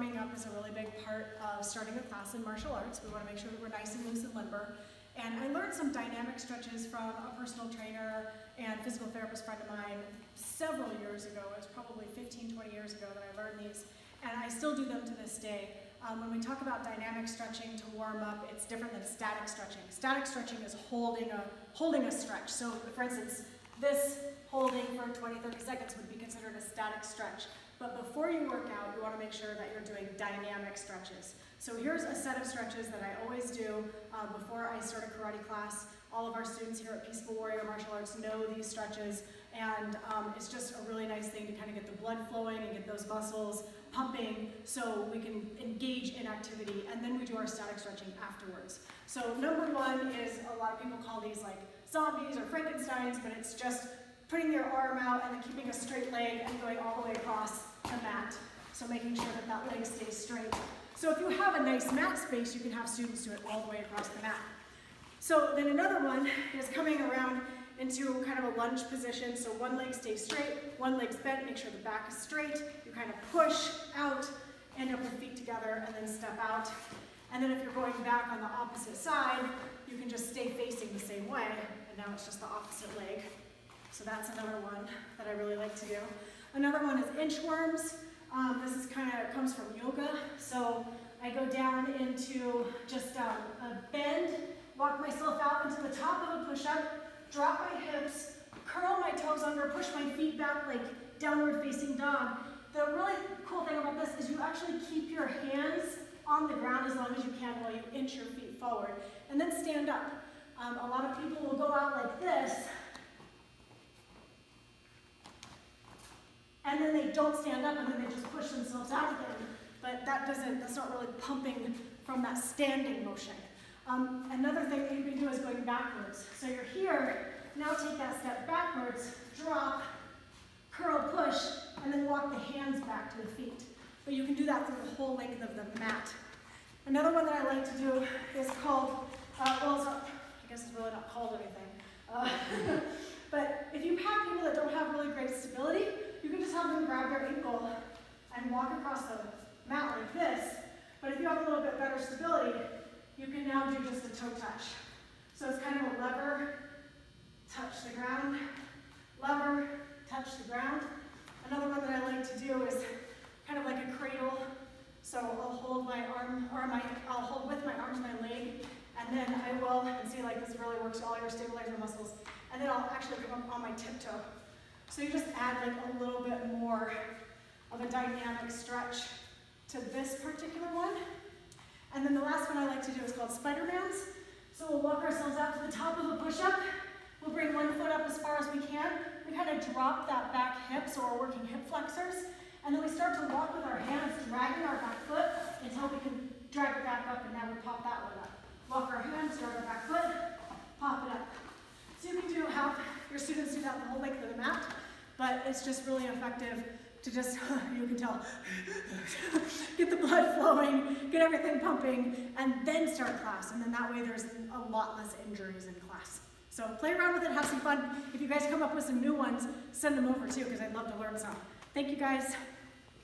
warming up is a really big part of starting a class in martial arts. We want to make sure that we're nice and loose and limber. And I learned some dynamic stretches from a personal trainer and physical therapist friend of mine several years ago. It was probably 15, 20 years ago that I learned these. And I still do them to this day. When we talk about dynamic stretching to warm up, it's different than static stretching. Static stretching is holding a stretch. So for instance, this holding for 20, 30 seconds would be considered a static stretch. But before you work out, you want to make sure that you're doing dynamic stretches. So here's a set of stretches that I always do before I start a karate class. All of our students here at Peaceful Warrior Martial Arts know these stretches, and it's just a really nice thing to kind of get the blood flowing and get those muscles pumping so we can engage in activity, and then we do our static stretching afterwards. So number one is, a lot of people call these like zombies or Frankensteins, but it's just putting your arm out and then keeping a straight leg and going all the way across the mat. So making sure that that leg stays straight. So if you have a nice mat space, you can have students do it all the way across the mat. So then another one is coming around into kind of a lunge position. So one leg stays straight, one leg's bent, make sure the back is straight. You kind of push out, end up with feet together, and then step out. And then if you're going back on the opposite side, you can just stay facing the same way, and now it's just the opposite leg. So that's another one that I really like to do. Another one is inchworms. This is comes from yoga. So I go down into just a bend, walk myself out into the top of a push-up, drop my hips, curl my toes under, push my feet back like downward facing dog. The really cool thing about this is you actually keep your hands on the ground as long as you can while you inch your feet forward, and then stand up. A lot of people will go out like this, and then they don't stand up, and then they just push themselves out again. But that's not really pumping from that standing motion. Another thing that you can do is going backwards. So you're here, now take that step backwards, drop, curl, push, and then walk the hands back to the feet. But you can do that through the whole length of the mat. Another one that I like to do is called, I guess it's really not called anything. But if you have people that don't have really great stability, you can just have them grab their ankle and walk across the mat like this. But if you have a little bit better stability, you can now do just a toe touch. So it's kind of a lever, touch the ground, lever, touch the ground. Another one that I like to do is kind of like a cradle. So I'll hold my arm, I'll hold with my arms my leg, and then I will, and see like this really works all your stabilizer muscles, and then I'll actually come up on my tiptoe. So you just add like a little bit more of a dynamic stretch to this particular one. And then the last one I like to do is called Spider-Mans. So we'll walk ourselves out to the top of a push-up. We'll bring one foot up as far as we can. We kind of drop that back hip, so we're working hip flexors. And then we start to walk with our hands, dragging our back foot until we can drag it back up, and now we pop that one up. Walk our hands, drag our back foot, pop it up. So you can have your students do that the whole length of the mat, but it's just really effective to just, you can tell, get the blood flowing, get everything pumping, and then start class. And then that way there's a lot less injuries in class. So play around with it, have some fun. If you guys come up with some new ones, send them over too, because I'd love to learn some. Thank you guys.